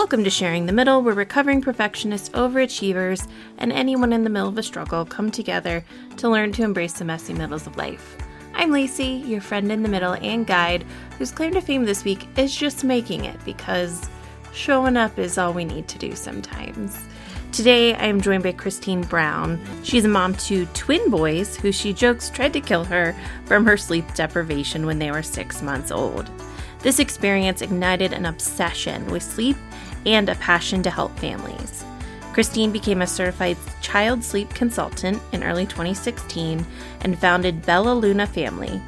Welcome to Sharing the Middle, where recovering perfectionists, overachievers, and anyone in the middle of a struggle come together to learn to embrace the messy middles of life. I'm Lacey, your friend in the middle and guide, whose claim to fame this week is just making it, because showing up is all we need to do sometimes. Today, I am joined by Christine Brown. She's a mom to twin boys who she jokes tried to kill her from her sleep deprivation when they were 6 months old. This experience ignited an obsession with sleep and a passion to help families. Christine became a certified child sleep consultant in early 2016 and founded Bella Luna Family,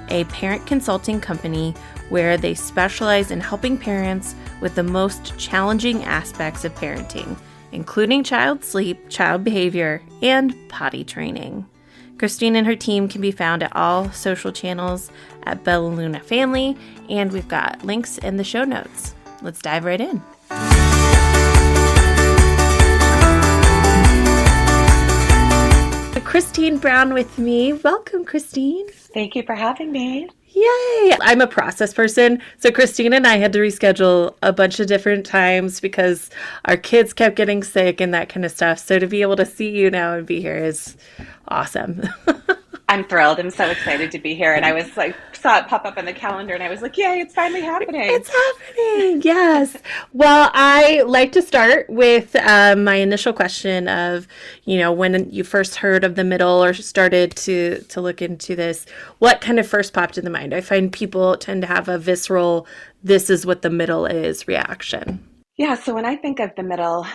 a parent consulting company where they specialize in helping parents with the most challenging aspects of parenting, including child sleep, child behavior, and potty training. Christine and her team can be found at all social channels at Bella Luna Family, and we've got links in the show notes. Let's dive right in. Christine Brown with me. Welcome, Christine. Thank you for having me. Yay! I'm a process person, so Christine and I had to reschedule a bunch of different times because our kids kept getting sick and that kind of stuff. So to be able to see you now and be here is awesome. I'm thrilled. I'm so excited to be here. And I was like, saw it pop up on the calendar and I was like, yay, it's finally happening. It's happening. Yes. Well, I like to start with my initial question of, when you first heard of the middle or started to look into this, what kind of first popped in the mind? I find people tend to have a visceral, this is what the middle is reaction. Yeah. So when I think of the middle,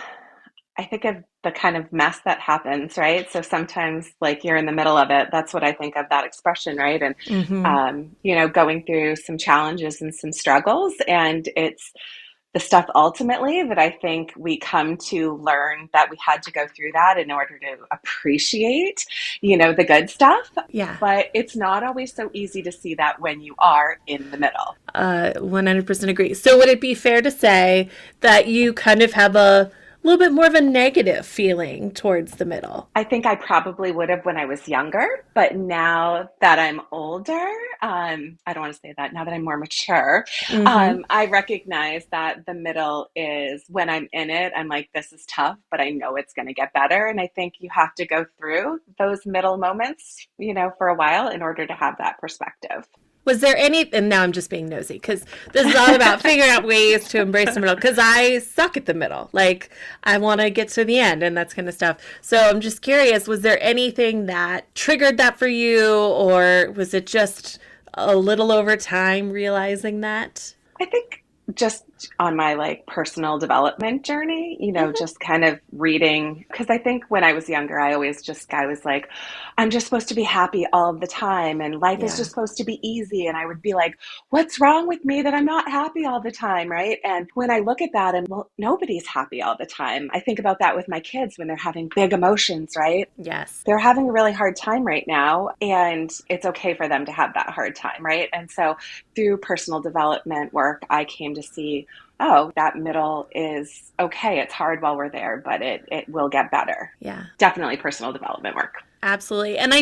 I think of the kind of mess that happens, right? So sometimes like you're in the middle of it. That's what I think of that expression, right? And, going through some challenges and some struggles. And it's the stuff ultimately that I think we come to learn that we had to go through that in order to appreciate, the good stuff. Yeah. But it's not always so easy to see that when you are in the middle. 100% agree. So would it be fair to say that you kind of have a little bit more of a negative feeling towards the middle? I think I probably would have when I was younger, but now that I'm older, I don't want to say that, now that I'm more mature, I recognize that the middle is, when I'm in it, I'm like, this is tough, but I know it's going to get better. And I think you have to go through those middle moments, for a while in order to have that perspective. Was there any, and now I'm just being nosy, because this is all about figuring out ways to embrace the middle, because I suck at the middle. Like, I want to get to the end and that kind of stuff. So I'm just curious, was there anything that triggered that for you, or was it just a little over time realizing that? I think just on my personal development journey, just kind of reading, because I think when I was younger, I was like, I'm just supposed to be happy all of the time and life is just supposed to be easy. And I would be like, what's wrong with me that I'm not happy all the time, right? And when I look at that and, well, nobody's happy all the time. I think about that with my kids when they're having big emotions, right? Yes. They're having a really hard time right now, and it's okay for them to have that hard time, right? And so through personal development work, I came to see, oh, that middle is okay. It's hard while we're there, but it will get better. Yeah. Definitely personal development work. Absolutely. And I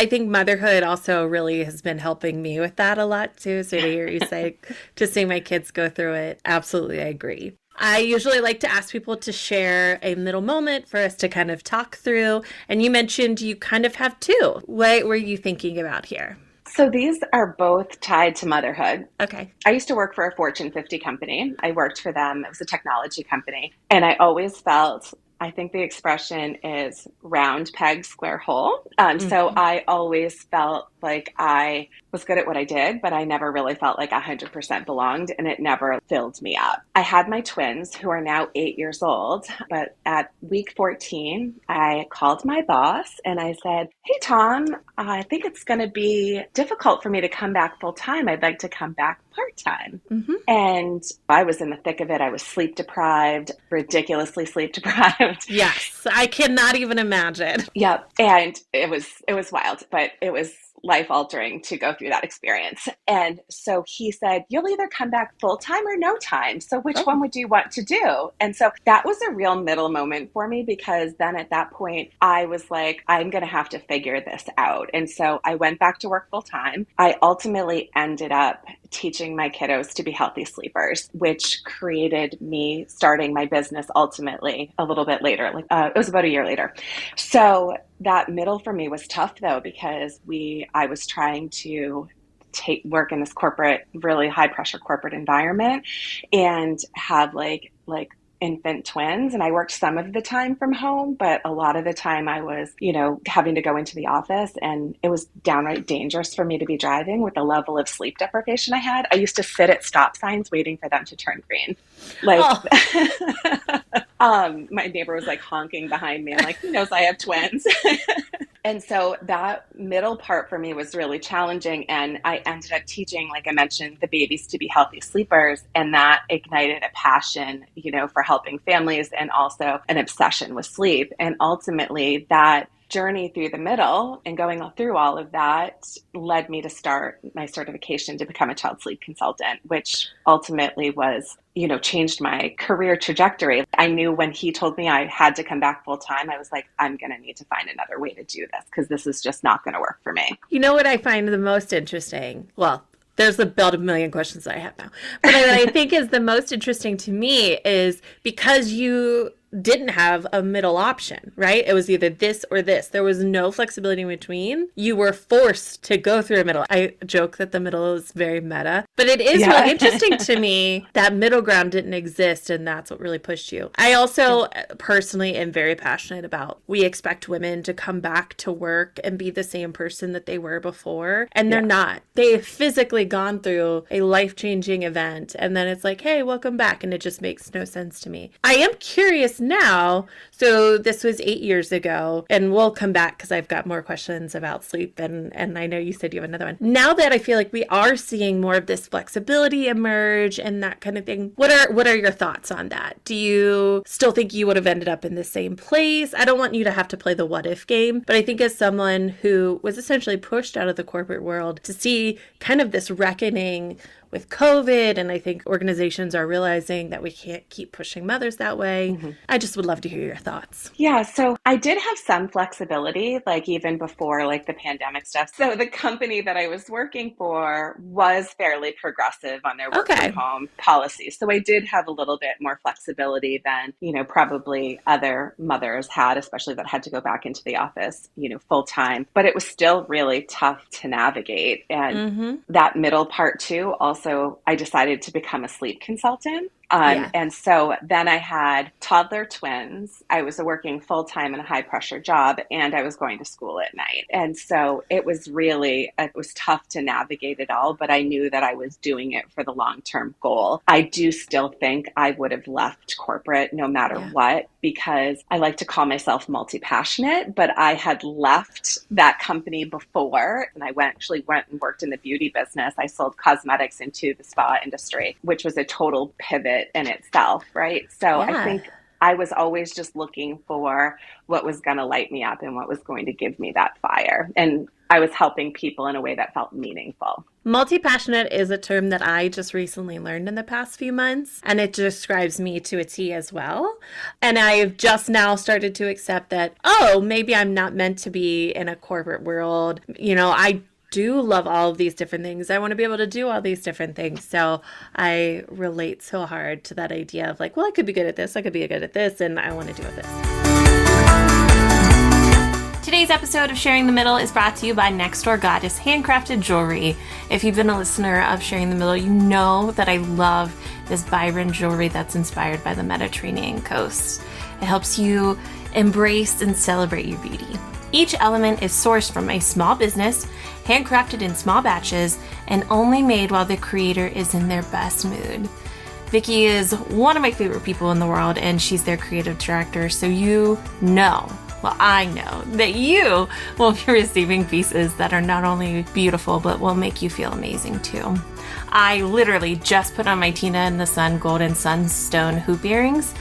think motherhood also really has been helping me with that a lot too. So to hear you say, to see my kids go through it, absolutely, I agree. I usually like to ask people to share a middle moment for us to kind of talk through. And you mentioned you kind of have two. What were you thinking about here? So these are both tied to motherhood. Okay. I used to work for a Fortune 50 company. I worked for them. It was a technology company. And I always felt, I think the expression is round peg, square hole. So I always felt like I was good at what I did, but I never really felt like 100% belonged, and it never filled me up. I had my twins who are now 8 years old, but at week 14, I called my boss and I said, hey, Tom, I think it's going to be difficult for me to come back full time. I'd like to come back part-time. And I was in the thick of it. I was sleep deprived, ridiculously sleep deprived. Yes, I cannot even imagine. Yep. And it was wild, but it was life-altering to go through that experience. And so he said, you'll either come back full-time or no time. So which one would you want to do? And so that was a real middle moment for me, because then at that point, I was like, I'm going to have to figure this out. And so I went back to work full-time. I ultimately ended up teaching my kiddos to be healthy sleepers, which created me starting my business ultimately a little bit later. It was about a year later. So that middle for me was tough though, because I was trying to work in this really high pressure corporate environment and have like infant twins. And I worked some of the time from home, but a lot of the time I was, having to go into the office, and it was downright dangerous for me to be driving with the level of sleep deprivation I had. I used to sit at stop signs waiting for them to turn green. My neighbor was like honking behind me. I'm like, he knows I have twins. And so that middle part for me was really challenging. And I ended up teaching, like I mentioned, the babies to be healthy sleepers. And that ignited a passion, for helping families, and also an obsession with sleep. And ultimately that journey through the middle and going through all of that led me to start my certification to become a child sleep consultant, which ultimately was, changed my career trajectory. I knew when he told me I had to come back full time, I was like, I'm going to need to find another way to do this, because this is just not going to work for me. You know what I find the most interesting? Well, there's the build a million questions that I have now. But what I think is the most interesting to me is because you didn't have a middle option, right? It was either this or this. There was no flexibility in between. You were forced to go through a middle. I joke that the middle is very meta, but it is really interesting to me that middle ground didn't exist, and that's what really pushed you. I also personally am very passionate about, we expect women to come back to work and be the same person that they were before, and they're not. They've physically gone through a life-changing event, and then it's like, hey, welcome back, and it just makes no sense to me. I am curious now, so this was 8 years ago, and we'll come back because I've got more questions about sleep, and I know you said you have another one. Now that I feel like we are seeing more of this flexibility emerge and that kind of thing, what are your thoughts on that? Do you still think you would have ended up in the same place? I don't want you to have to play the what if game, but I think as someone who was essentially pushed out of the corporate world to see kind of this reckoning with COVID, and I think organizations are realizing that we can't keep pushing mothers that way. Mm-hmm. I just would love to hear your thoughts. Yeah, so I did have some flexibility, like even before the pandemic stuff. So the company that I was working for was fairly progressive on their work from home policies. So I did have a little bit more flexibility than, probably other mothers had, especially that had to go back into the office, full time. But it was still really tough to navigate. And that middle part too, also, I decided to become a sleep consultant. And so then I had toddler twins. I was working full time in a high pressure job, and I was going to school at night. And so it was tough to navigate it all, but I knew that I was doing it for the long-term goal. I do still think I would have left corporate no matter what, because I like to call myself multi-passionate, but I had left that company before, and I actually went and worked in the beauty business. I sold cosmetics into the spa industry, which was a total pivot in itself, right? So I think I was always just looking for what was going to light me up and what was going to give me that fire. And I was helping people in a way that felt meaningful. Multi-passionate is a term that I just recently learned in the past few months, and it describes me to a T as well. And I've just now started to accept that, maybe I'm not meant to be in a corporate world. I do love all of these different things. I want to be able to do all these different things. So I relate so hard to that idea of I could be good at this, I could be good at this, and I want to do this. Today's episode of Sharing the Middle is brought to you by Next Door Goddess Handcrafted Jewelry. If you've been a listener of Sharing the Middle, you know that I love this vibrant jewelry that's inspired by the Mediterranean coast. It helps you embrace and celebrate your beauty. Each element is sourced from a small business, handcrafted in small batches, and only made while the creator is in their best mood. Vicki is one of my favorite people in the world, and she's their creative director, so I know that you will be receiving pieces that are not only beautiful, but will make you feel amazing too. I literally just put on my Tina in the Sun Golden Sunstone hoop earrings.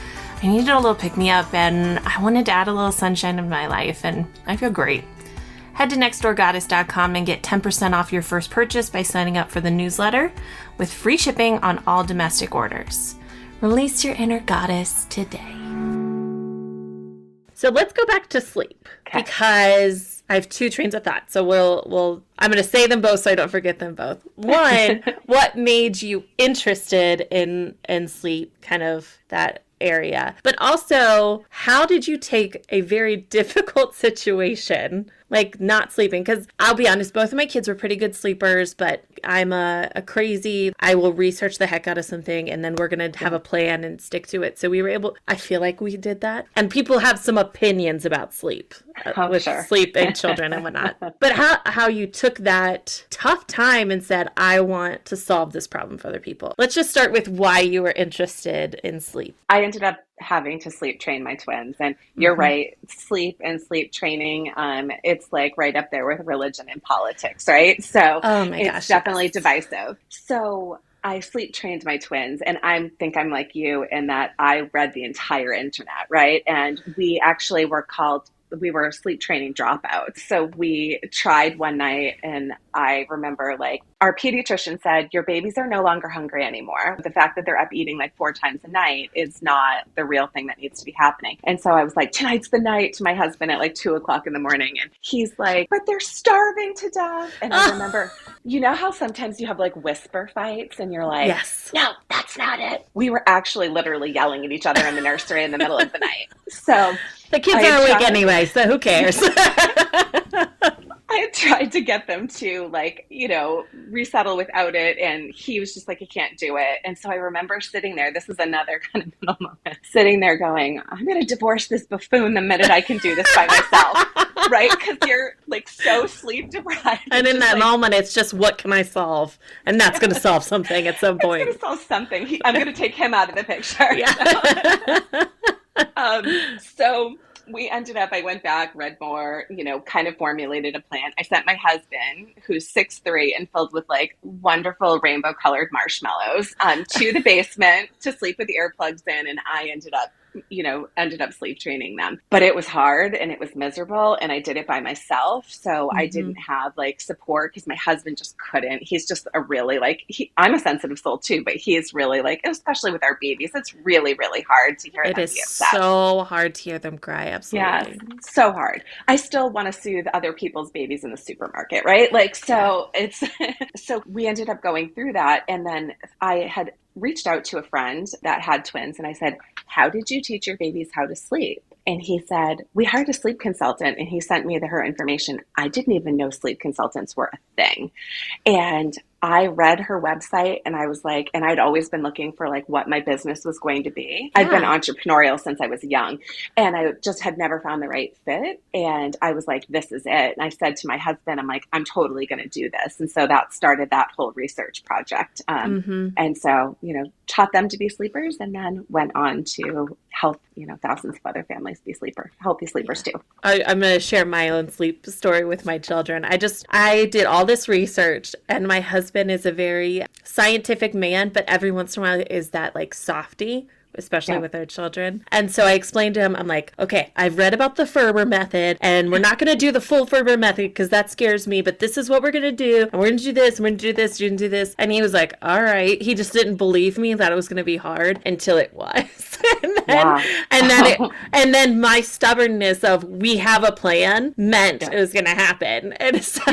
I needed a little pick-me-up, and I wanted to add a little sunshine in my life, and I feel great. Head to nextdoorgoddess.com and get 10% off your first purchase by signing up for the newsletter with free shipping on all domestic orders. Release your inner goddess today. So let's go back to sleep because I have two trains of thought. So I'm going to say them both so I don't forget them both. One, what made you interested in sleep, kind of that area, but also how did you take a very difficult situation like not sleeping? Because I'll be honest, both of my kids were pretty good sleepers, but I'm a crazy, I will research the heck out of something and then we're going to have a plan and stick to it. So we were able, I feel like we did that. And people have some opinions about sleep, with sleep and children and whatnot. But how you took that tough time and said, I want to solve this problem for other people. Let's just start with why you were interested in sleep. I ended up having to sleep train my twins. And you're right, sleep and sleep training, it's like right up there with religion and politics, right? So it's definitely divisive. So I sleep trained my twins, and I think I'm like you in that I read the entire internet, right? And we actually we were sleep training dropouts. So we tried one night, and I remember like our pediatrician said, your babies are no longer hungry anymore. The fact that they're up eating like 4 times a night is not the real thing that needs to be happening. And so I was like, tonight's the night, to my husband at like 2:00 in the morning. And he's like, but they're starving to death. And I remember, you know how sometimes you have like whisper fights and you're like, yes, no, that's not it. We were actually literally yelling at each other in the nursery in the middle of the night. So the kids are awake anyway, so who cares? I had tried to get them to resettle without it. And he was just like, you can't do it. And so I remember sitting there, this is another kind of middle moment, sitting there going, I'm going to divorce this buffoon the minute I can do this by myself. Right? Because you're like so sleep deprived. And in that moment, it's just, what can I solve? And that's going to solve something at some point. It's going to solve something. I'm going to take him out of the picture. Yeah. So we ended up, I went back, read more, kind of formulated a plan. I sent my husband, who's 6'3" and filled with like wonderful rainbow colored marshmallows, to the basement to sleep with the earplugs in. And I ended up sleep training them. But it was hard and it was miserable, and I did it by myself. So I didn't have like support because my husband just couldn't. He's just a really I'm a sensitive soul too, but he is really especially with our babies, it's really, really hard to hear them be upset. It is so hard to hear them cry. Absolutely. Yeah, so hard. I still want to soothe other people's babies in the supermarket, right? So we ended up going through that. And then I had reached out to a friend that had twins, and I said, how did you teach your babies how to sleep? And he said, we hired a sleep consultant, and he sent me her information. I didn't even know sleep consultants were a thing. And I read her website, and I was like, and I'd always been looking for like what my business was going to be. Yeah. I've been entrepreneurial since I was young, and I just had never found the right fit. And I was like, this is it. And I said to my husband, I'm like, I'm totally going to do this. And so that started that whole research project. And so, taught them to be sleepers, and then went on to help, thousands of other families be healthy sleepers too. I'm going to share my own sleep story with my children. I did all this research, and my husband is a very scientific man, but every once in a while is that like softy, especially with our children. And so I explained to him, I'm like, okay, I've read about the Ferber method, and we're not going to do the full Ferber method because that scares me, but this is what we're going to do. And we're going to do this, and we're going to do this, we're going to do this. And he was like, all right. He just didn't believe me that it was going to be hard until it was. and then my stubbornness of we have a plan meant it was going to happen. And so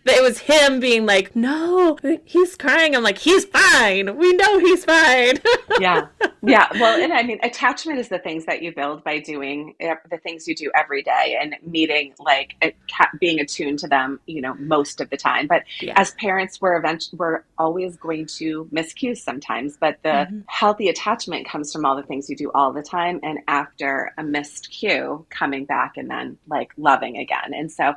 it was him being like, no, he's crying. I'm like, he's fine. We know he's fine. Yeah. Well, and I mean, attachment is the things that you build by doing the things you do every day and meeting, being attuned to them, most of the time. But as parents, we're always going to miss cues sometimes. But the healthy attachment comes from all the things you do all the time. And after a missed cue, coming back and then loving again. And so,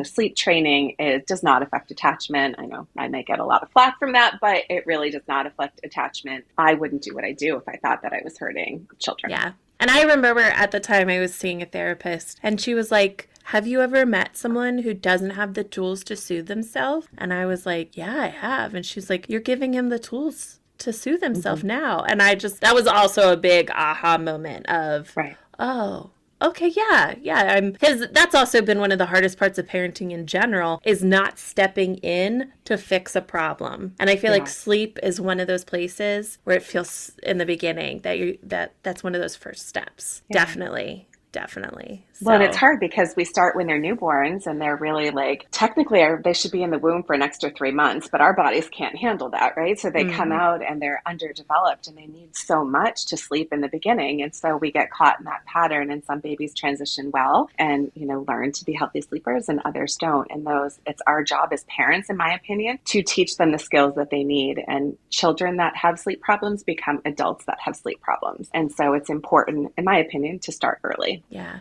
sleep training does not affect attachment. I know I might get a lot of flack from that, but it really does not affect attachment. I wouldn't do what I do if I thought that I was hurting children. Yeah. And I remember at the time I was seeing a therapist, and she was like, have you ever met someone who doesn't have the tools to soothe themselves? And I was like, yeah, I have. And she's like, you're giving him the tools to soothe himself now. And that was also a big aha moment of, oh, Okay, yeah, yeah. Because that's also been one of the hardest parts of parenting in general is not stepping in to fix a problem. And I feel like Yeah. sleep is one of those places where it feels in the beginning that that's one of those first steps. Yeah. Definitely, definitely. Well, and it's So, hard because we start when they're newborns and they're really like, technically, they should be in the womb for an extra 3 months, but our bodies can't handle that, right? So they come mm, out and they're underdeveloped and they need so much to sleep in the beginning. And so we get caught in that pattern. And some babies transition well and, learn to be healthy sleepers and others don't. And it's our job as parents, in my opinion, to teach them the skills that they need. And children that have sleep problems become adults that have sleep problems. And so it's important, in my opinion, to start early. yeah.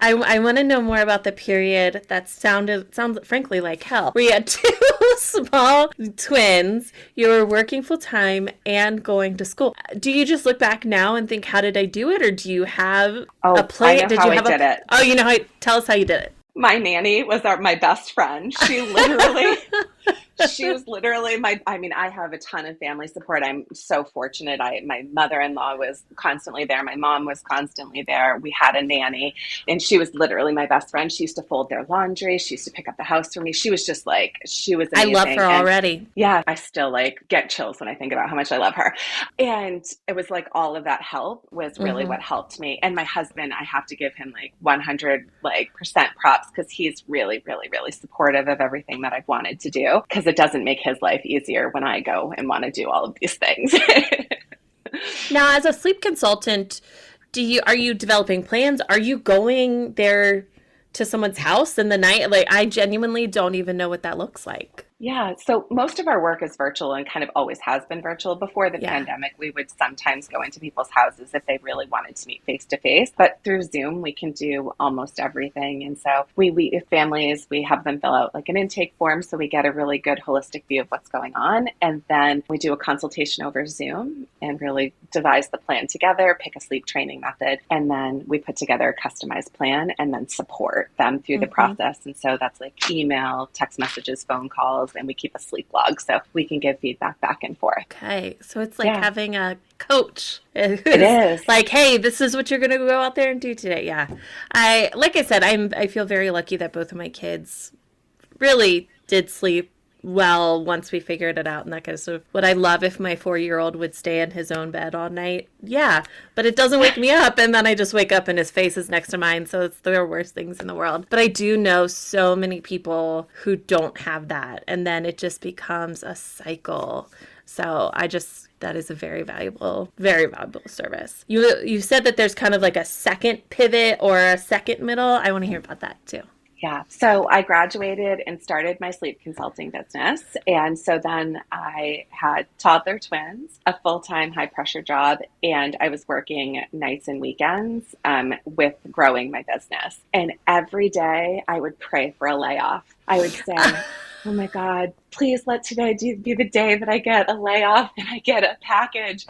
I want to know more about the period that sounds frankly like hell. Where you had two small twins, you were working full time and going to school. Do you just look back now and think, how did I do it? Or do you have a Oh, I plan? know Did how you I have did it. oh, you know how, tell us how you did it. My nanny was my best friend. She was literally I have a ton of family support. I'm so fortunate. My mother-in-law was constantly there. My mom was constantly there. We had a nanny and she was literally my best friend. She used to fold their laundry. She used to pick up the house for me. She was I love her amazing. And already. yeah, I still get chills when I think about how much I love her. And it was like all of that help was really Mm-hmm. what helped me. And my husband, I have to give him 100 percent props because he's really, really, really supportive of everything that I've wanted to do because it doesn't make his life easier when I go and want to do all of these things. Now, as a sleep consultant, are you developing plans? Are you going there to someone's house in the night? Like, I genuinely don't even know what that looks like. Yeah, so most of our work is virtual and kind of always has been virtual. Before the Yeah. pandemic, we would sometimes go into people's houses if they really wanted to meet face to face. But through Zoom, we can do almost everything. And so if families, we have them fill out an intake form so we get a really good holistic view of what's going on. And then we do a consultation over Zoom and really devise the plan together, pick a sleep training method, and then we put together a customized plan and then support them through the Mm-hmm. process. And so that's email, text messages, phone calls, and we keep a sleep log so we can give feedback back and forth. Okay, so it's like Yeah, having a coach it who's is. like, "Hey, this is what you're going to go out there and do today." Yeah, like I said, I feel very lucky that both of my kids really did sleep well once we figured it out and that kind of stuff. Would I love if my 4-year-old would stay in his own bed all night? Yeah, but it doesn't wake me up, and then I just wake up and his face is next to mine, so it's the worst things in the world. But I do know so many people who don't have that, and then it just becomes a cycle. So that is a very valuable service. You said that there's kind of like a second pivot or a second middle. I want to hear about that too. Yeah. So I graduated and started my sleep consulting business. And so then I had toddler twins, a full-time high pressure job, and I was working nights and weekends with growing my business. And every day I would pray for a layoff. I would say, oh my God, please let today be the day that I get a layoff and I get a package.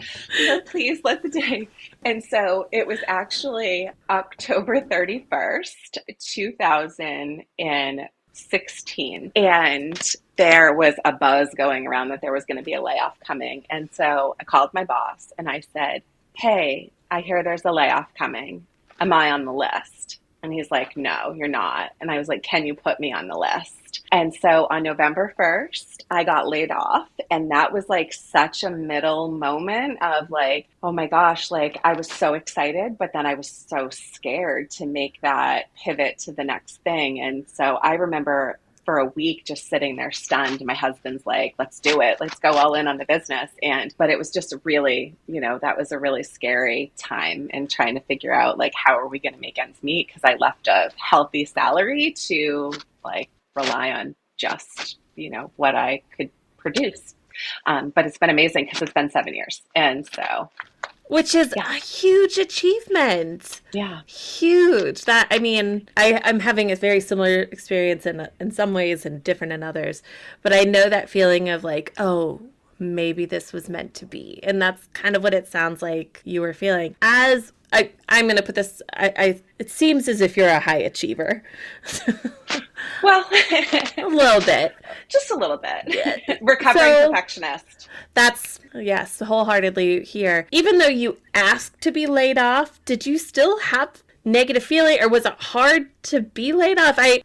Please let the day. And so it was actually October 31st, 2016. And there was a buzz going around that there was going to be a layoff coming. And so I called my boss and I said, hey, I hear there's a layoff coming. Am I on the list? And he's like, no, you're not. And I was like, can you put me on the list? And so on November 1st, I got laid off. And that was such a middle moment of oh my gosh, I was so excited, but then I was so scared to make that pivot to the next thing. And so I remember for a week just sitting there stunned. My husband's like, let's do it. Let's go all in on the business. But it was just really, that was a really scary time and trying to figure out how are we going to make ends meet? Because I left a healthy salary to rely on just, what I could produce. But it's been amazing because it's been 7 years. And so, Which is yeah, a huge achievement. yeah, Huge. I'm having a very similar experience in some ways and different in others. But I know that feeling of oh, maybe this was meant to be. And that's kind of what it sounds like you were feeling. I'm going to put this, it seems as if you're a high achiever. well, A little bit. just a little bit. Recovering So perfectionist. that's, yes, wholeheartedly here. Even though you asked to be laid off, did you still have negative feeling, or was it hard to be laid off? I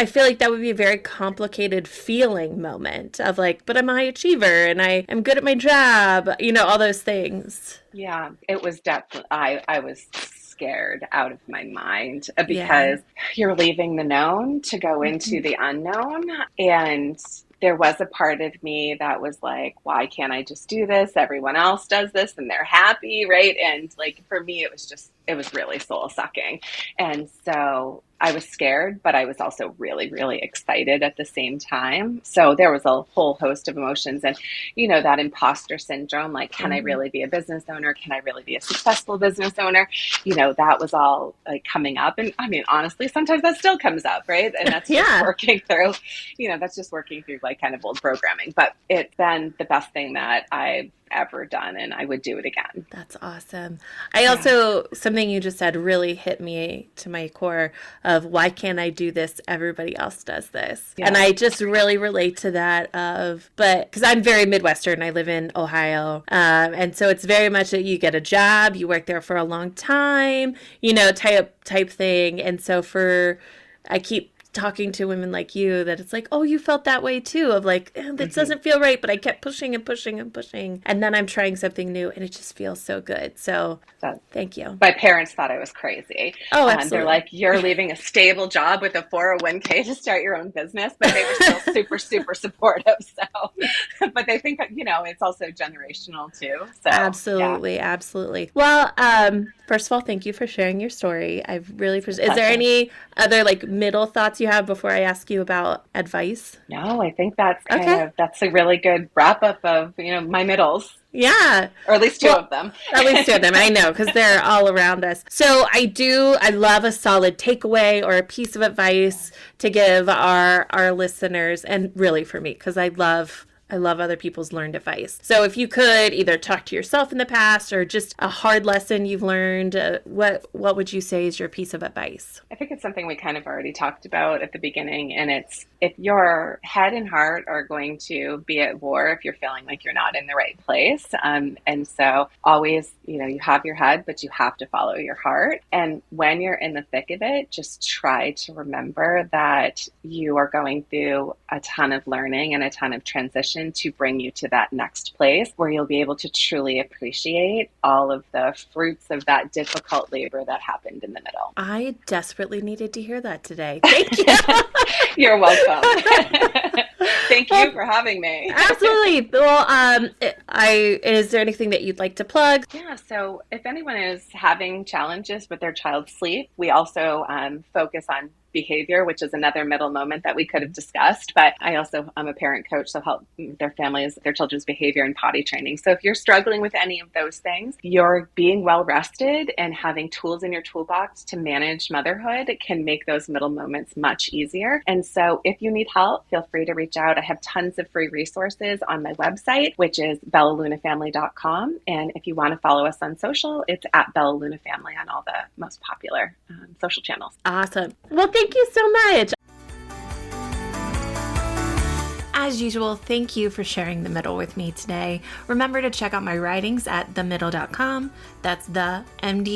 feel like that would be a very complicated feeling moment of like, but I'm a high achiever and I am good at my job, all those things. Yeah, it was definitely, I was scared out of my mind Yeah. because you're leaving the known to go into the unknown. And there was a part of me that was like, why can't I just do this? Everyone else does this and they're happy, right? And like for me, it was really soul sucking. And so I was scared, but I was also really, really excited at the same time. So there was a whole host of emotions. And, that imposter syndrome, like, can I really be a business owner? Can I really be a successful business owner? That was all like coming up. And I mean, honestly, sometimes that still comes up, right? And that's just working through, that's just working through like kind of old programming. But it's been the best thing that I've ever done, and I would do it again. That's awesome. I also, something you just said really hit me to my core of why can't I do this? Everybody else does this. Yeah. And I just really relate to that because I'm very Midwestern. I live in Ohio. And so it's very much that you get a job, you work there for a long time, type thing. And so I keep talking to women like you that it's like, oh, you felt that way too, of like, this doesn't feel right, but I kept pushing and pushing and pushing. And then I'm trying something new and it just feels so good. So thank you. My parents thought I was crazy. Oh, absolutely. They're like, you're leaving a stable job with a 401k to start your own business, but they were still super, super supportive. So, but they think that, it's also generational too. So absolutely. Yeah. Absolutely. Well, first of all, thank you for sharing your story. I've really appreciated. Is there any other like middle thoughts you have before I ask you about advice? No, I think that's that's a really good wrap up of, my middles. Yeah. Or at least two of them. At least two of them. I know, because they're all around us. So I love a solid takeaway or a piece of advice to give our listeners, and really for me, because I love other people's learned advice. So if you could either talk to yourself in the past or just a hard lesson you've learned, what would you say is your piece of advice? I think it's something we kind of already talked about at the beginning, and it's if your head and heart are going to be at war, if you're feeling like you're not in the right place. And so always, you have your head, but you have to follow your heart. And when you're in the thick of it, just try to remember that you are going through a ton of learning and a ton of transition to bring you to that next place where you'll be able to truly appreciate all of the fruits of that difficult labor that happened in the middle. I desperately needed to hear that today. Thank you. You're welcome. Thank you for having me. Absolutely. Well, is there anything that you'd like to plug? Yeah. So if anyone is having challenges with their child's sleep, we also focus on behavior, which is another middle moment that we could have discussed. But I also am a parent coach, so help their families, their children's behavior and potty training. So if you're struggling with any of those things, you're being well rested and having tools in your toolbox to manage motherhood can make those middle moments much easier. And so if you need help, feel free to reach out. I have tons of free resources on my website, which is bellalunafamily.com. And if you want to follow us on social, it's at bellalunafamily on all the most popular social channels. Awesome. Well, thank you so much. As usual, thank you for sharing the middle with me today. Remember to check out my writings at themiddle.com. That's themddl.com.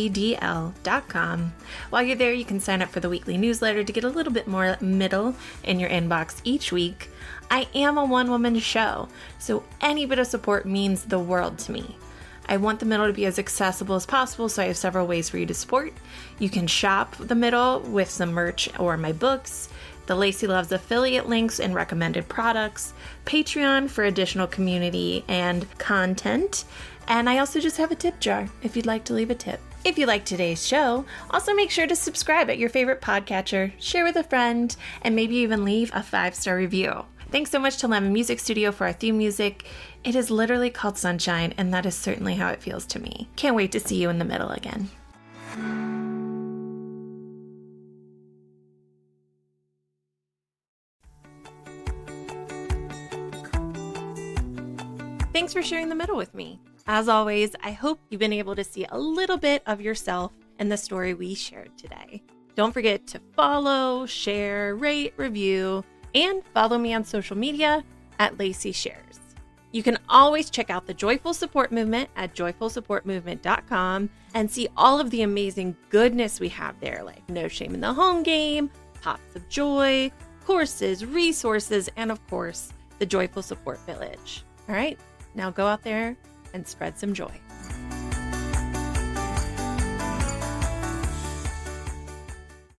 While you're there, you can sign up for the weekly newsletter to get a little bit more middle in your inbox each week. I am a one-woman show, so any bit of support means the world to me. I want the middle to be as accessible as possible, so I have several ways for you to support. You can shop the middle with some merch or my books, the Lacey Loves affiliate links and recommended products, Patreon for additional community and content, and I also just have a tip jar if you'd like to leave a tip. If you like today's show, also make sure to subscribe at your favorite podcatcher, share with a friend, and maybe even leave a 5-star review. Thanks so much to Lemon Music Studio for our theme music. It is literally called Sunshine, and that is certainly how it feels to me. Can't wait to see you in the middle again. Thanks for sharing the middle with me. As always, I hope you've been able to see a little bit of yourself in the story we shared today. Don't forget to follow, share, rate, review, and follow me on social media at Lacey Shares. You can always check out the Joyful Support Movement at joyfulsupportmovement.com and see all of the amazing goodness we have there, like No Shame in the Home Game, Pops of Joy, courses, resources, and of course, the Joyful Support Village. All right, now go out there and spread some joy.